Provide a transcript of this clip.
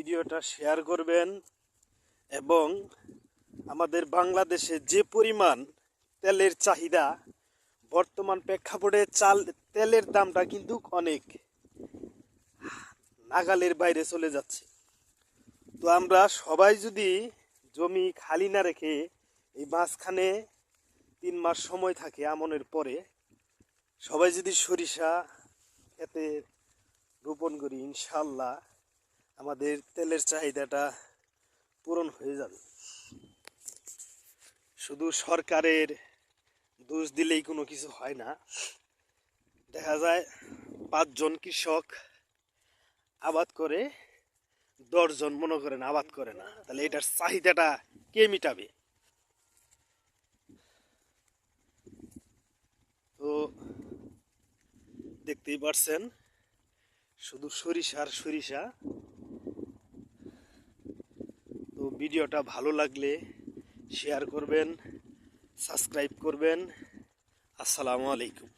ভিডিওটা শেয়ার করবেন এবং আমাদের বাংলাদেশে যে পরিমাণ তেলের চাহিদা বর্তমান প্রেক্ষাপটে তেলের দামটা কিন্তু অনেক নাগালের বাইরে চলে যাচ্ছে। তো আমরা সবাই যদি জমি খালি না রেখে এই মাঝখানে 3 মাস সময় থাকে আমনের পরে সবাই যদি সরিষা এতে রোপণ করি, ইনশাল্লাহ আমাদের তেলের চাহিদাটা পূরণ হয়ে যাবে। শুধু সরকারের দোষ দিলেই কোনো কিছু হয় না। দেখা যায় 5 জন কৃষক আবাদ করে, 10 জন মনে করেন আবাদ করে না, তাহলে এটার চাহিদাটা কে মিটাবে? তো দেখতেই পারছেন শুধু সরিষার সরিষা। তো ভিডিওটা ভালো লাগলে শেয়ার করবেন, সাবস্ক্রাইব করবেন। আসসালামু আলাইকুম।